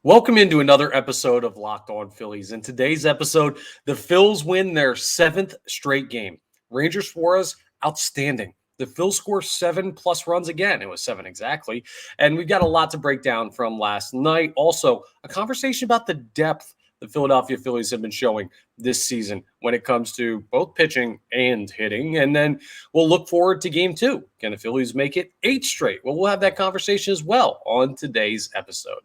Welcome into another episode of Locked On Phillies. In today's episode, the Phils win their seventh straight game. Ranger Suarez, outstanding. The Phils score 7+ runs again. It was 7 exactly. And we've got a lot to break down from last night. Also, a conversation about the depth the Philadelphia Phillies have been showing this season when it comes to both pitching and hitting. And then we'll look forward to game 2. Can the Phillies make it 8 straight? Well, we'll have that conversation as well on today's episode.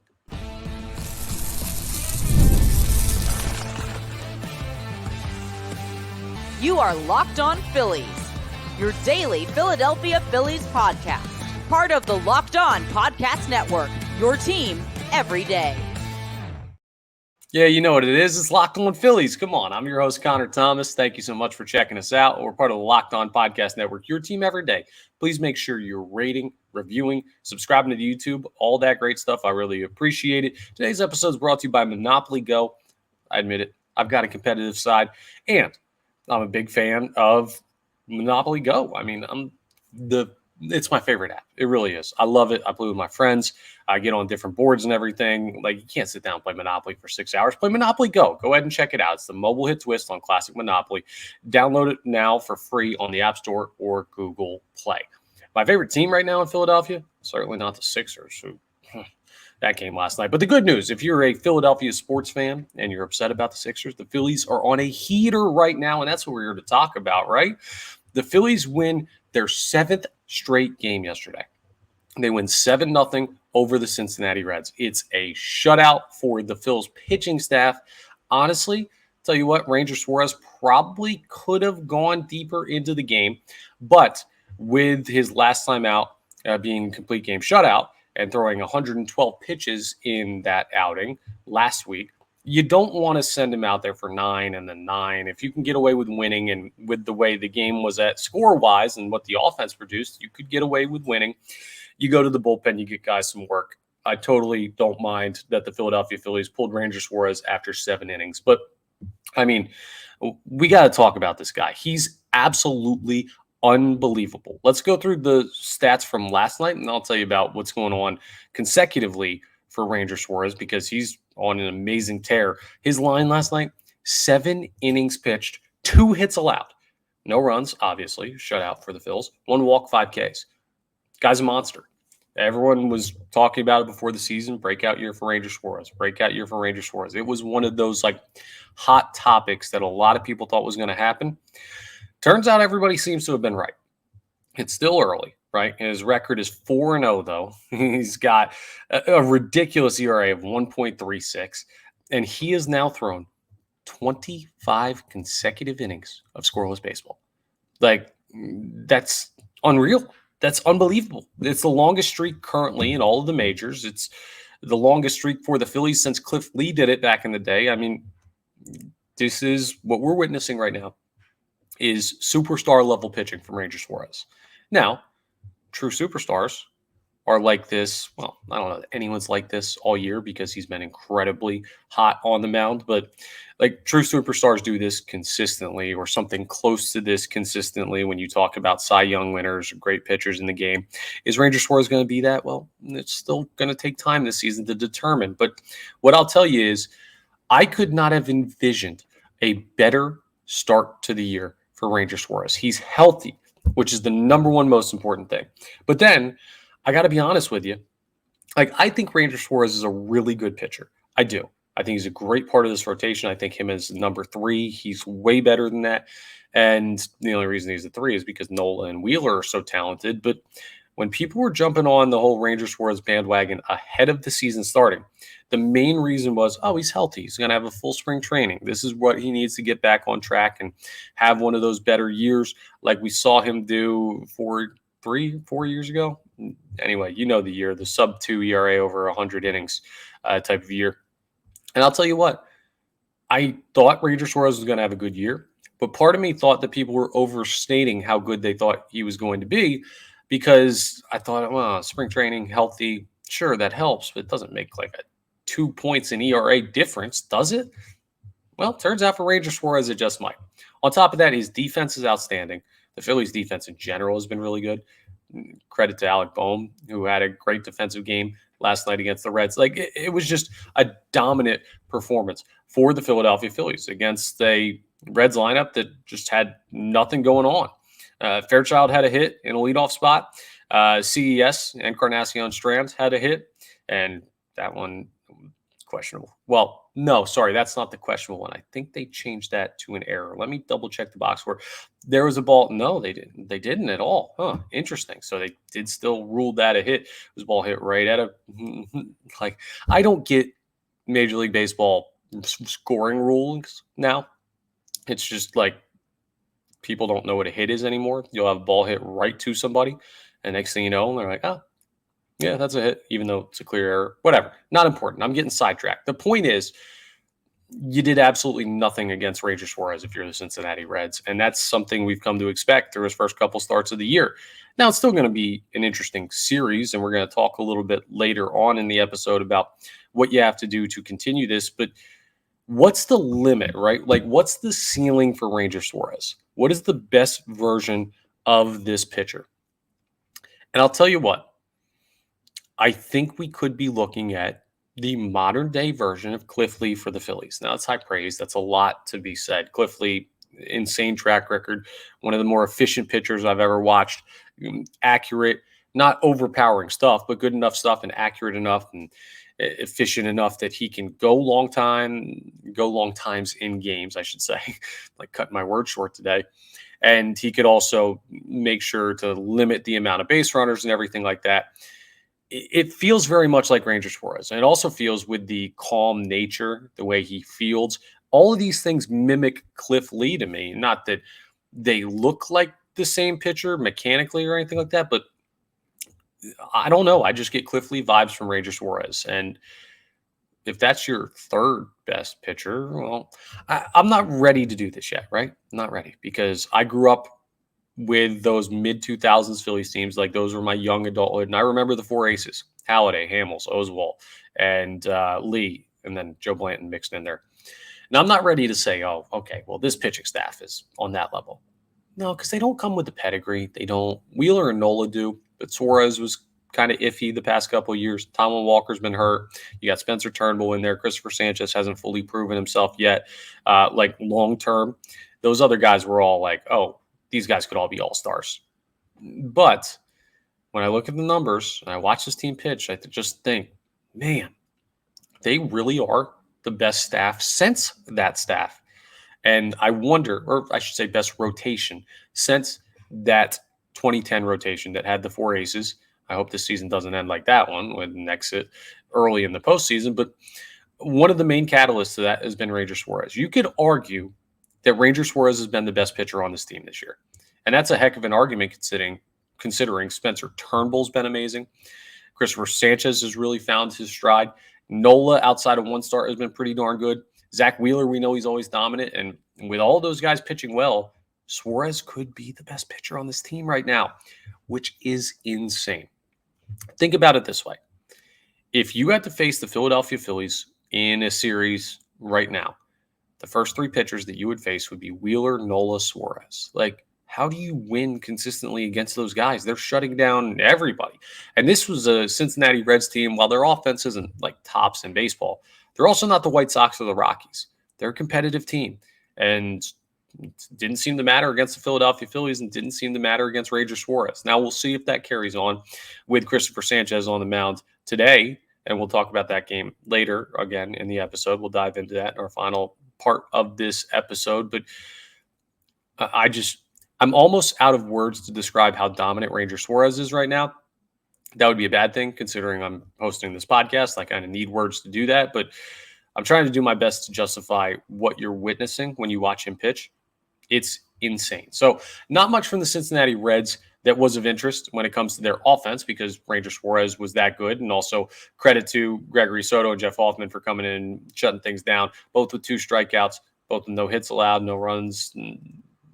You are Locked On Phillies, your daily Philadelphia Phillies podcast. Part of the Locked On Podcast Network, your team every day. Yeah, you know what it is. It's Locked On Phillies. Come on. I'm your host, Connor Thomas. Thank you so much for checking us out. We're part of the Locked On Podcast Network, your team every day. Please make sure you're rating, reviewing, subscribing to the YouTube, all that great stuff. I really appreciate it. Today's episode is brought to you by Monopoly Go. I admit it. I've got a competitive side, and I'm a big fan of Monopoly Go. I mean, it's my favorite app. It really is. I love it. I play with my friends. I get on different boards and everything. Like, you can't sit down and play Monopoly for 6 hours. Play Monopoly Go. Go ahead and check it out. It's the mobile hit twist on classic Monopoly. Download it now for free on the App Store or Google Play. My favorite team right now in Philadelphia, certainly not the Sixers, who that game last night. But the good news, if you're a Philadelphia sports fan and you're upset about the Sixers, the Phillies are on a heater right now, and that's what we're here to talk about, right? The Phillies win their 7th straight game yesterday. They win 7-0 over the Cincinnati Reds. It's a shutout for the Phils pitching staff. Honestly, tell you what, Ranger Suarez probably could have gone deeper into the game, but with his last time out being a complete game shutout, and throwing 112 pitches in that outing last week, you don't want to send him out there for 9 and then 9. If you can get away with winning, and with the way the game was at score-wise and what the offense produced, you could get away with winning. You go to the bullpen, you get guys some work. I totally don't mind that the Philadelphia Phillies pulled Ranger Suarez after 7 innings. But, I mean, we got to talk about this guy. He's absolutely unbelievable. Let's go through the stats from last night, and I'll tell you about what's going on consecutively for Ranger Suarez, because he's on an amazing tear. His line last night, 7 innings pitched, 2 hits allowed. No runs, obviously, shutout for the Phils. 1 walk, 5 Ks. Guy's a monster. Everyone was talking about it before the season. Breakout year for Ranger Suarez. Breakout year for Ranger Suarez. It was one of those hot topics that a lot of people thought was going to happen. Turns out everybody seems to have been right. It's still early, right? And his record is 4-0, though. He's got a ridiculous ERA of 1.36, and he has now thrown 25 consecutive innings of scoreless baseball. That's unreal. That's unbelievable. It's the longest streak currently in all of the majors. It's the longest streak for the Phillies since Cliff Lee did it back in the day. I mean, this is what we're witnessing right now. Is superstar level pitching from Ranger Suarez. Now, true superstars are like this. Well, I don't know that anyone's like this all year because he's been incredibly hot on the mound, but true superstars do this consistently, or something close to this consistently. When you talk about Cy Young winners or great pitchers in the game, is Ranger Suarez going to be that? Well, it's still going to take time this season to determine. But what I'll tell you is I could not have envisioned a better start to the year for Ranger Suarez. He's healthy, which is the number one most important thing. But then, I got to be honest with you, I think Ranger Suarez is a really good pitcher. I do. I think he's a great part of this rotation. I think him as number 3, he's way better than that. And the only reason he's a 3 is because Nola and Wheeler are so talented. But when people were jumping on the whole Ranger Suarez bandwagon ahead of the season starting, the main reason was, he's healthy. He's going to have a full spring training. This is what he needs to get back on track and have one of those better years like we saw him do 4 years ago. Anyway, you know the year, the sub-2 ERA over 100 innings type of year. And I'll tell you what, I thought Ranger Suarez was going to have a good year, but part of me thought that people were overstating how good they thought he was going to be, because I thought, spring training, healthy, sure, that helps, but it doesn't make a 2 points in ERA difference, does it? Well, turns out for Ranger Suarez, it just might. On top of that, his defense is outstanding. The Phillies' defense in general has been really good. Credit to Alec Boehm, who had a great defensive game last night against the Reds. Like it was just a dominant performance for the Philadelphia Phillies against a Reds lineup that just had nothing going on. Fairchild had a hit in a leadoff spot. CES and Encarnacion Strand had a hit, and that one questionable. Well, no, sorry, that's not the questionable one. I think they changed that to an error. Let me double check the box score. There was a ball. No, they didn't. They didn't at all. Huh? Interesting. So they did still rule that a hit. It was a ball hit right at a like. I don't get Major League Baseball scoring rulings now. It's just like people don't know what a hit is anymore. You'll have a ball hit right to somebody, and next thing you know, they're like, oh, yeah, that's a hit, even though it's a clear error. Whatever. Not important. I'm getting sidetracked. The point is, you did absolutely nothing against Ranger Suarez if you're the Cincinnati Reds, and that's something we've come to expect through his first couple starts of the year. Now, it's still going to be an interesting series, and we're going to talk a little bit later on in the episode about what you have to do to continue this, but what's the limit, right? Like, what's the ceiling for Ranger Suarez? What is the best version of this pitcher? And I'll tell you what, I think we could be looking at the modern day version of Cliff Lee for the Phillies. Now, that's high praise. That's a lot to be said. Cliff Lee, insane track record, one of the more efficient pitchers I've ever watched. Accurate, not overpowering stuff, but good enough stuff and accurate enough and efficient enough that he can go long times in games, I should say, like cutting my word short today. And he could also make sure to limit the amount of base runners and everything like that. It feels very much like Ranger Suarez. And it also feels with the calm nature, the way he fields. All of these things mimic Cliff Lee to me. Not that they look like the same pitcher mechanically or anything like that, but I don't know. I just get Cliff Lee vibes from Ranger Suarez. And if that's your third best pitcher, well, I'm not ready to do this yet, right? I'm not ready because I grew up with those mid-2000s Phillies teams. Like, those were my young adulthood. And I remember the four aces: Halladay, Hamels, Oswalt, and Lee, and then Joe Blanton mixed in there. Now, I'm not ready to say, oh, okay, well, this pitching staff is on that level. No, because they don't come with the pedigree. They don't. Wheeler and Nola do, but Suarez was kind of iffy the past couple of years. Tomlin Walker's been hurt. You got Spencer Turnbull in there. Christopher Sanchez hasn't fully proven himself yet. Like, long-term, those other guys were all like, oh, these guys could all be all-stars. But when I look at the numbers and I watch this team pitch, I just think, man, they really are the best staff since that staff. And I wonder, or I should say best rotation, since that 2010 rotation that had the four aces. I hope this season doesn't end like that one with an exit early in the postseason. But one of the main catalysts to that has been Ranger Suarez. You could argue that Ranger Suarez has been the best pitcher on this team this year. And that's a heck of an argument considering Spencer Turnbull's been amazing. Christopher Sanchez has really found his stride. Nola, outside of one start, has been pretty darn good. Zach Wheeler, we know he's always dominant. And with all those guys pitching well, Suarez could be the best pitcher on this team right now, which is insane. Think about it this way. If you had to face the Philadelphia Phillies in a series right now, the first three pitchers that you would face would be Wheeler, Nola, Suarez. Like, how do you win consistently against those guys? They're shutting down everybody. And this was a Cincinnati Reds team. While their offense isn't like tops in baseball, they're also not the White Sox or the Rockies. They're a competitive team. And it didn't seem to matter against the Philadelphia Phillies and didn't seem to matter against Ranger Suarez. Now we'll see if that carries on with Christopher Sanchez on the mound today. And we'll talk about that game later again in the episode. We'll dive into that in our final part of this episode. But I'm almost out of words to describe how dominant Ranger Suarez is right now. That would be a bad thing considering I'm hosting this podcast. I kind of need words to do that, but I'm trying to do my best to justify what you're witnessing when you watch him pitch. It's insane. So not much from the Cincinnati Reds that was of interest when it comes to their offense because Ranger Suarez was that good. And also credit to Gregory Soto and Jeff Hoffman for coming in and shutting things down, both with 2 strikeouts, both with no hits allowed, no runs,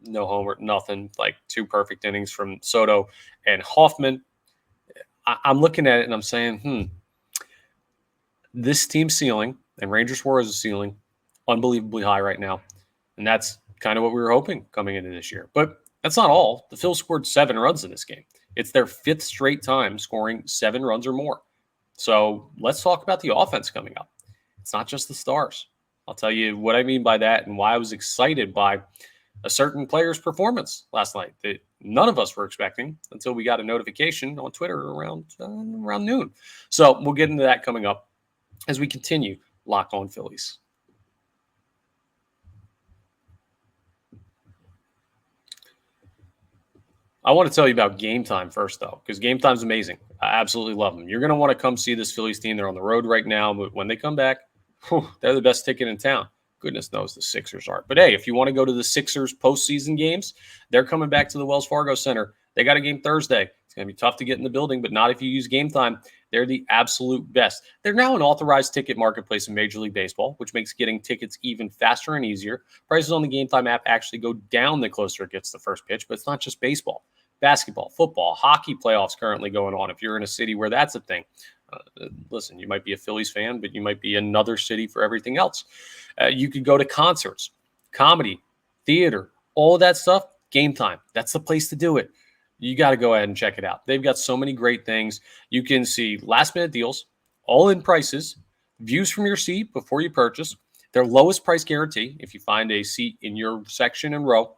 no homer, nothing, like 2 perfect innings from Soto and Hoffman. I'm looking at it and I'm saying, this team's ceiling and Ranger Suarez's ceiling, unbelievably high right now. And that's kind of what we were hoping coming into this year. But that's not all. The Phils scored 7 runs in this game. It's their 5th straight time scoring 7 runs or more. So let's talk about the offense coming up. It's not just the stars. I'll tell you what I mean by that and why I was excited by a certain player's performance last night that none of us were expecting until we got a notification on Twitter around noon. So we'll get into that coming up as we continue Locked On Phillies. I want to tell you about Game Time first, though, because Game Time's amazing. I absolutely love them. You're going to want to come see this Phillies team. They're on the road right now, but when they come back, they're the best ticket in town. Goodness knows the Sixers are. But hey, if you want to go to the Sixers postseason games, they're coming back to the Wells Fargo Center. They got a game Thursday. It's going to be tough to get in the building, but not if you use Game Time. They're the absolute best. They're now an authorized ticket marketplace in Major League Baseball, which makes getting tickets even faster and easier. Prices on the Game Time app actually go down the closer it gets to the first pitch, but it's not just baseball. Basketball, football, hockey playoffs currently going on. If you're in a city where that's a thing, listen, you might be a Phillies fan, but you might be another city for everything else. You could go to concerts, comedy, theater, all of that stuff. Game Time. That's the place to do it. You got to go ahead and check it out. They've got so many great things. You can see last-minute deals, all-in prices, views from your seat before you purchase, their lowest price guarantee if you find a seat in your section and row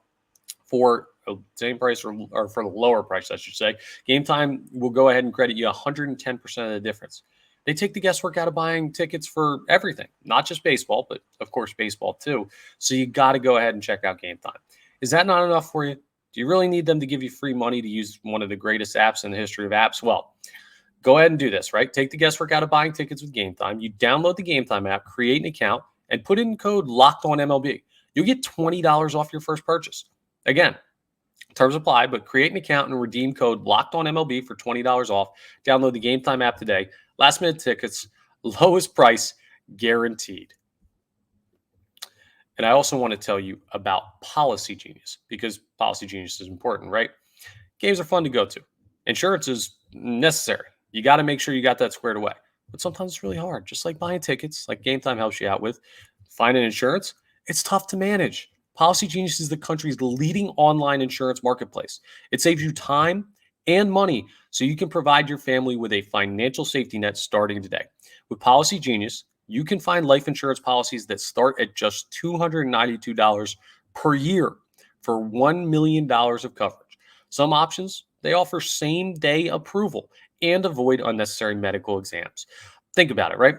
for the same price or for the lower price, I should say. Game Time will go ahead and credit you 110% of the difference. They take the guesswork out of buying tickets for everything, not just baseball, but of course baseball too. So you got to go ahead and check out Game Time. Is that not enough for you? Do you really need them to give you free money to use one of the greatest apps in the history of apps? Well, go ahead and do this, right? Take the guesswork out of buying tickets with Game Time. You download the Game Time app, create an account, and put in code LOCKEDONMLB. You'll get $20 off your first purchase. Again, terms apply, but create an account and redeem code LOCKEDONMLB for $20 off. Download the Game Time app today. Last minute tickets, lowest price, guaranteed. And I also want to tell you about Policygenius because Policygenius is important, right? Games are fun to go to. Insurance is necessary. You got to make sure you got that squared away. But sometimes it's really hard, just like buying tickets, like Game Time helps you out with. Finding insurance, it's tough to manage. Policygenius is the country's leading online insurance marketplace. It saves you time and money so you can provide your family with a financial safety net starting today. With Policygenius, you can find life insurance policies that start at just $292 per year for $1 million of coverage. Some options, they offer same-day approval and avoid unnecessary medical exams. Think about it, right?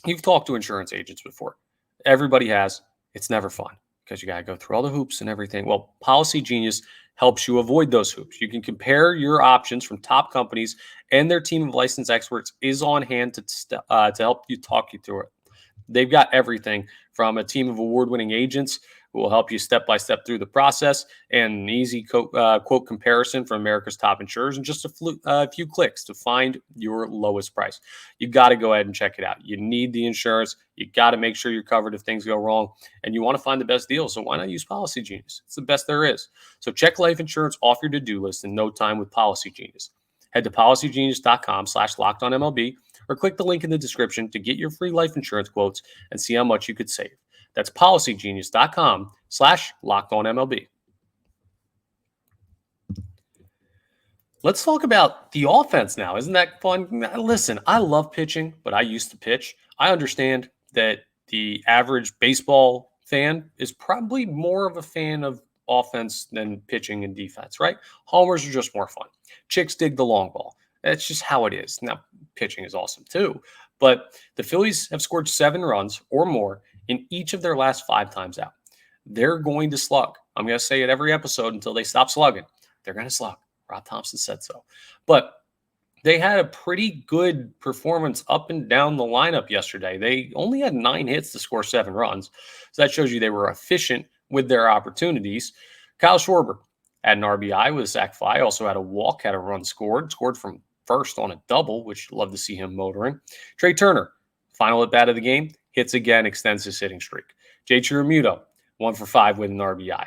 You've talked to insurance agents before. Everybody has. It's never fun because you got to go through all the hoops and everything. Well, Policygenius helps you avoid those hoops. You can compare your options from top companies, and their team of licensed experts is on hand to help you talk you through it. They've got everything from a team of award-winning agents who will help you step-by-step through the process and an easy quote comparison from America's top insurers in just a few clicks to find your lowest price. You got to go ahead and check it out. You need the insurance. You got to make sure you're covered if things go wrong, and you want to find the best deal. So why not use Policygenius? It's the best there is. So check life insurance off your to-do list in no time with Policygenius. Head to policygenius.com/LockedOnMLB or click the link in the description to get your free life insurance quotes and see how much you could save. That's policygenius.com/LockedOnMLB. Let's talk about the offense now. Isn't that fun? Listen, I love pitching, but I used to pitch. I understand that the average baseball fan is probably more of a fan of offense than pitching and defense, right? Homers are just more fun. Chicks dig the long ball. That's just how it is. Now, pitching is awesome too, but the Phillies have scored 7 runs or more in each of their last 5 times out. They're going to slug. I'm going to say it every episode until they stop slugging. They're going to slug. Rob Thompson said so. But they had a pretty good performance up and down the lineup yesterday. They only had 9 hits to score 7 runs. So that shows you they were efficient with their opportunities. Kyle Schwarber had an RBI with a sac fly, also had a walk, had a run scored from first on a double, which you'd love to see him motoring. Trey Turner, final at bat of the game, hits again, extends his hitting streak. Jay Chiramuto, 1 for 5 with an RBI.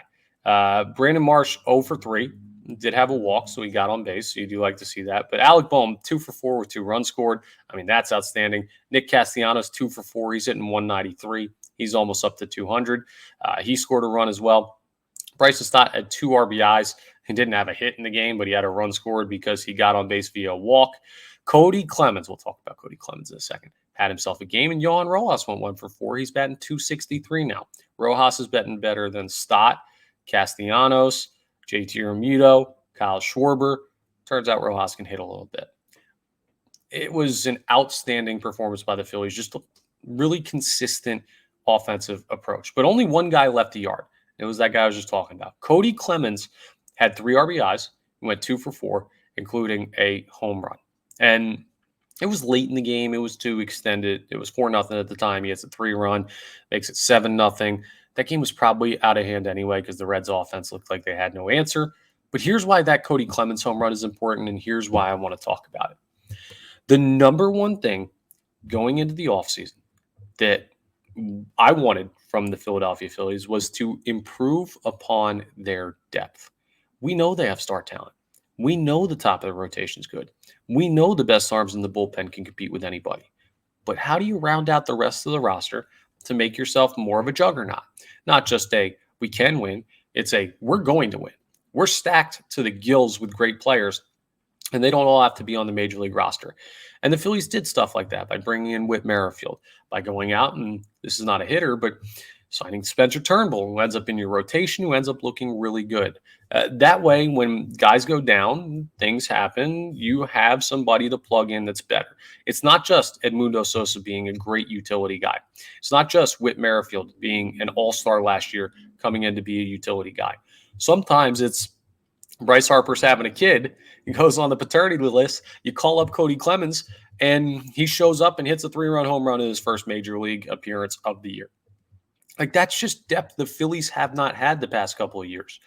Brandon Marsh, 0 for 3. Did have a walk, so he got on base, so you do like to see that. But Alec Bohm, 2 for 4 with 2 runs scored. I mean, that's outstanding. Nick Castellanos, 2 for 4. He's hitting 193. He's almost up to 200. He scored a run as well. Bryson Stott had 2 RBIs. He didn't have a hit in the game, but he had a run scored because he got on base via a walk. Cody Clemens, we'll talk about Cody Clemens in a second, had himself a game, and Yohan Rojas went 1-for-4. He's batting .263 now. Rojas is betting better than Stott, Castellanos, JT Realmuto, Kyle Schwarber. Turns out Rojas can hit a little bit. It was an outstanding performance by the Phillies, just a really consistent offensive approach. But only one guy left the yard. It was that guy I was just talking about. Cody Clemens had 3 RBIs, went 2-for-4, including a home run. And it was late in the game. It was too extended. It was 4-0 at the time. He hits a 3-run, makes it 7-0. That game was probably out of hand anyway because the Reds offense looked like they had no answer. But here's why that Cody Clemens home run is important, and here's why I want to talk about it. The number one thing going into the offseason that I wanted from the Philadelphia Phillies was to improve upon their depth. We know they have star talent. We know the top of the rotation is good. We know the best arms in the bullpen can compete with anybody. But how do you round out the rest of the roster to make yourself more of a juggernaut? Not just a, we can win. It's a, we're going to win. We're stacked to the gills with great players, and they don't all have to be on the major league roster. And the Phillies did stuff like that by bringing in Whit Merrifield, by going out, and this is not a hitter, but signing Spencer Turnbull, who ends up in your rotation, who ends up looking really good. That way, when guys go down, things happen, you have somebody to plug in that's better. It's not just Edmundo Sosa being a great utility guy. It's not just Whit Merrifield being an all-star last year coming in to be a utility guy. Sometimes it's Bryce Harper's having a kid. He goes on the paternity list. You call up Cody Clemens, and he shows up and hits a 3-run home run in his first major league appearance of the year. Like, that's just depth the Phillies have not had the past couple of years.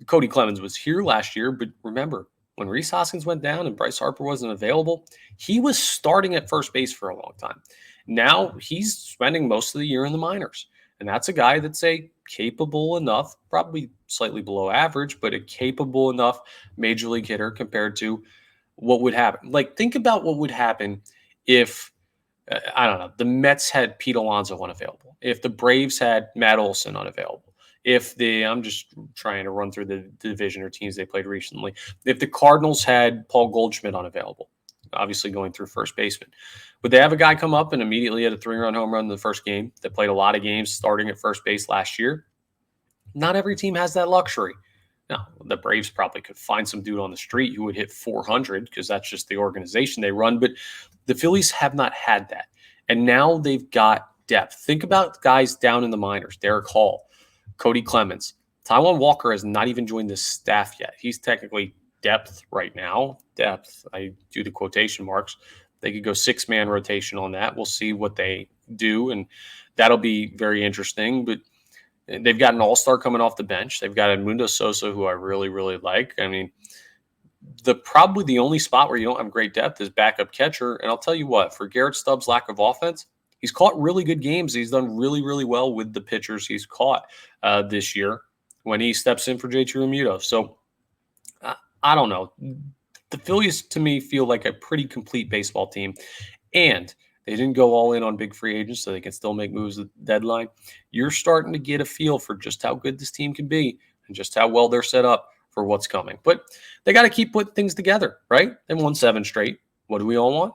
Cody Clemens was here last year, but remember, when Rhys Hoskins went down and Bryce Harper wasn't available, he was starting at first base for a long time. Now he's spending most of the year in the minors. And that's a guy that's a capable enough, probably slightly below average, but a capable enough major league hitter compared to what would happen. Like, think about what would happen if, I don't know, the Mets had Pete Alonso unavailable, if the Braves had Matt Olson unavailable, if I'm just trying to run through the division or teams they played recently, if the Cardinals had Paul Goldschmidt unavailable, obviously going through first baseman. Would they have a guy come up and immediately hit a 3-run home run in the first game that played a lot of games starting at first base last year? Not every team has that luxury. Now, the Braves probably could find some dude on the street who would hit 400 because that's just the organization they run, but the Phillies have not had that. And now they've got depth. Think about guys down in the minors, Derek Hall, Cody Clemens. Taijuan Walker has not even joined the staff yet. He's technically depth right now. Depth, I do the quotation marks. They could go 6-man rotation on that. We'll see what they do, and that'll be very interesting. But they've got an all-star coming off the bench. They've got Edmundo Sosa, who I really, really like. I mean, probably the only spot where you don't have great depth is backup catcher. And I'll tell you what, for Garrett Stubbs' lack of offense, he's caught really good games. He's done really, really well with the pitchers he's caught this year when he steps in for JT Realmuto. So I don't know. The Phillies, to me, feel like a pretty complete baseball team. And they didn't go all in on big free agents, so they can still make moves at the deadline. You're starting to get a feel for just how good this team can be and just how well they're set up for what's coming. But they got to keep putting things together, right? They won 7 straight. What do we all want?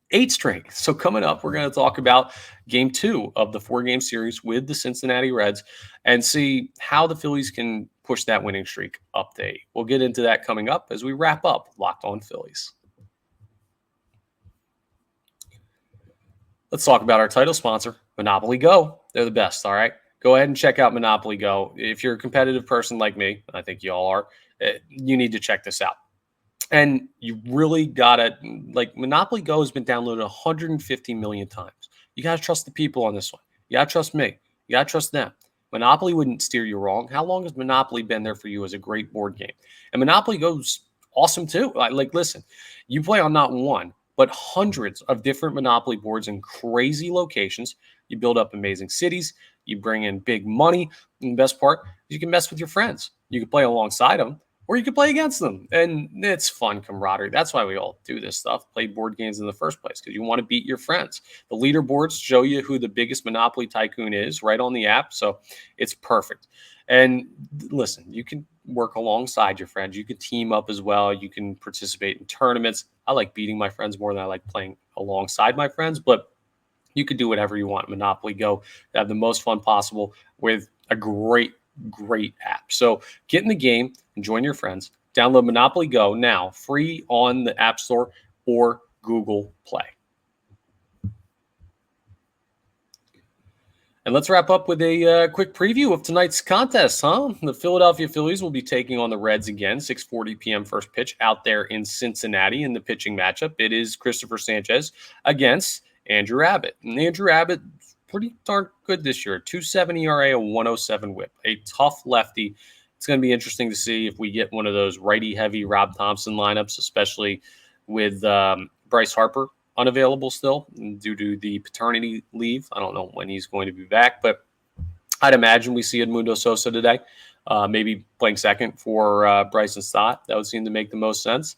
8 straight. So coming up, we're going to talk about game 2 of the 4-game series with the Cincinnati Reds and see how the Phillies can push that winning streak up to 8. We'll get into that coming up as we wrap up Locked On Phillies. Let's talk about our title sponsor, Monopoly Go. They're the best, all right? Go ahead and check out Monopoly Go. If you're a competitive person like me, I think you all are, you need to check this out. And you really got to, like, Monopoly Go has been downloaded 150 million times. You got to trust the people on this one. You got to trust me. You got to trust them. Monopoly wouldn't steer you wrong. How long has Monopoly been there for you as a great board game? And Monopoly Go's awesome too. Like, listen, you play on not one, but hundreds of different Monopoly boards in crazy locations. You build up amazing cities. You bring in big money. And the best part, you can mess with your friends. You can play alongside them, or you can play against them. And it's fun camaraderie. That's why we all do this stuff, play board games in the first place, because you want to beat your friends. The leaderboards show you who the biggest Monopoly tycoon is right on the app, so it's perfect. And listen, you can work alongside your friends. You can team up as well. You can participate in tournaments. I like beating my friends more than I like playing alongside my friends, but you could do whatever you want. Monopoly Go, have the most fun possible with a great app. So get in the game and join your friends. Download Monopoly Go now, free on the App Store or Google Play. And let's wrap up with a quick preview of tonight's contest, huh? The Philadelphia Phillies will be taking on the Reds again, 6:40 p.m. first pitch out there in Cincinnati in the pitching matchup. It is Christopher Sanchez against Andrew Abbott. And Andrew Abbott, pretty darn good this year. 2.70 ERA, a 107 whip. A tough lefty. It's going to be interesting to see if we get one of those righty-heavy Rob Thompson lineups, especially with Bryce Harper unavailable still due to the paternity leave. I don't know when he's going to be back, but I'd imagine we see Edmundo Sosa today, maybe playing second for Bryson Stott. That would seem to make the most sense.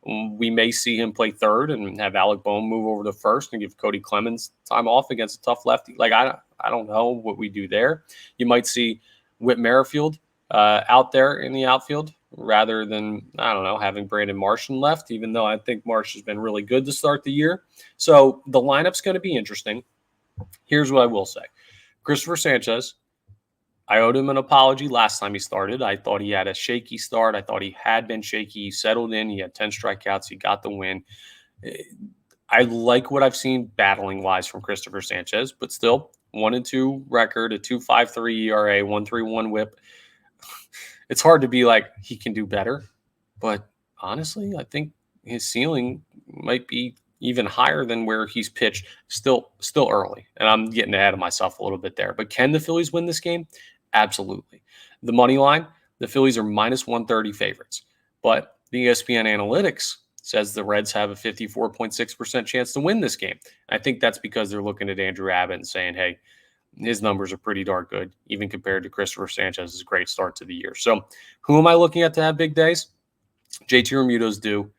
We may see him play third and have Alec Bohm move over to first and give Cody Clemens time off against a tough lefty. Like, I don't know what we do there. You might see Whit Merrifield out there in the outfield rather than, I don't know, having Brandon Martian left, even though I think Marsh has been really good to start the year. So the lineup's going to be interesting. Here's what I will say. Christopher Sanchez, I owed him an apology last time he started. I thought he had a shaky start. I thought he had been shaky. He settled in. He had 10 strikeouts. He got the win. I like what I've seen battling-wise from Christopher Sanchez, but still 1-2 record, a 2.53 ERA, 1.31 whip. It's hard to be like he can do better, but honestly, I think his ceiling might be even higher than where he's pitched. Still early, and I'm getting ahead of myself a little bit there. But can the Phillies win this game? Absolutely. The money line, the Phillies are minus 130 favorites, but the ESPN analytics says the Reds have a 54.6% chance to win this game. I think that's because they're looking at Andrew Abbott and saying, hey, his numbers are pretty darn good, even compared to Christopher Sanchez's great start to the year. So who am I looking at to have big days? JT Realmuto's due.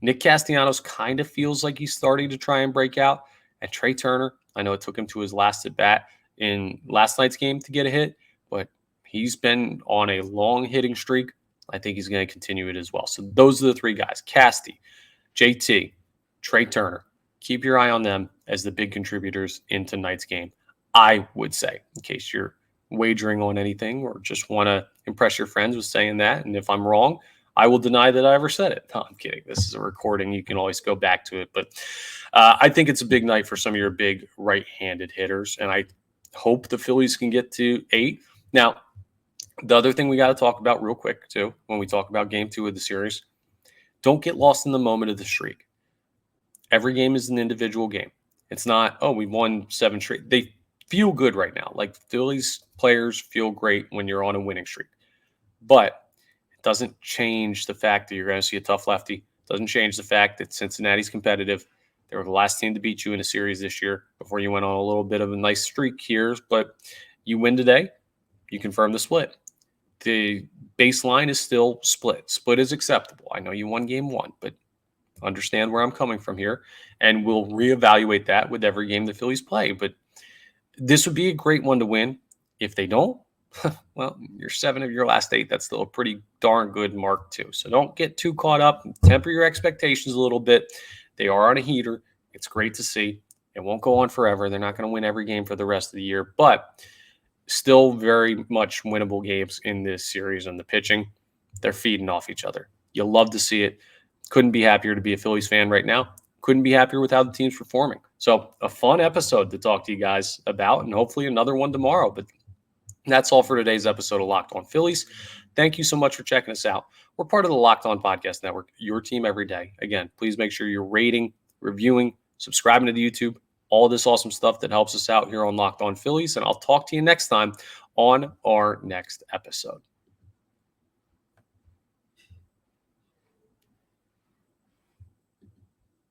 Nick Castellanos kind of feels like he's starting to try and break out. And Trey Turner, I know it took him to his last at-bat in last night's game to get a hit, but he's been on a long hitting streak. I think he's going to continue it as well. So those are the three guys, Casty, JT, Trey Turner. Keep your eye on them as the big contributors in tonight's game. I would say, in case you're wagering on anything or just want to impress your friends with saying that. And if I'm wrong, I will deny that I ever said it. No, I'm kidding. This is a recording. You can always go back to it. But I think it's a big night for some of your big right-handed hitters. And I hope the Phillies can get to 8. Now, the other thing we got to talk about real quick, too, when we talk about game 2 of the series, don't get lost in the moment of the streak. Every game is an individual game. It's not, oh, we won 7 straight. They feel good right now. Like, Phillies players feel great when you're on a winning streak. But it doesn't change the fact that you're going to see a tough lefty. It doesn't change the fact that Cincinnati's competitive. They were the last team to beat you in a series this year before you went on a little bit of a nice streak here. But you win today, you confirm the split. The baseline is still split. Split is acceptable. I know you won game 1, but understand where I'm coming from here. And we'll reevaluate that with every game the Phillies play. But this would be a great one to win. If they don't, well, you're 7 of your last 8. That's still a pretty darn good mark, too. So don't get too caught up. Temper your expectations a little bit. They are on a heater. It's great to see. It won't go on forever. They're not going to win every game for the rest of the year, but still very much winnable games in this series. And the pitching, they're feeding off each other. You'll love to see it. Couldn't be happier to be a Phillies fan right now. Couldn't be happier with how the team's performing. So a fun episode to talk to you guys about, and hopefully another one tomorrow. But that's all for today's episode of Locked On Phillies. Thank you so much for checking us out. We're part of the Locked On Podcast Network, your team every day. Again, please make sure you're rating, reviewing, subscribing to the YouTube, all this awesome stuff that helps us out here on Locked On Phillies. And I'll talk to you next time on our next episode.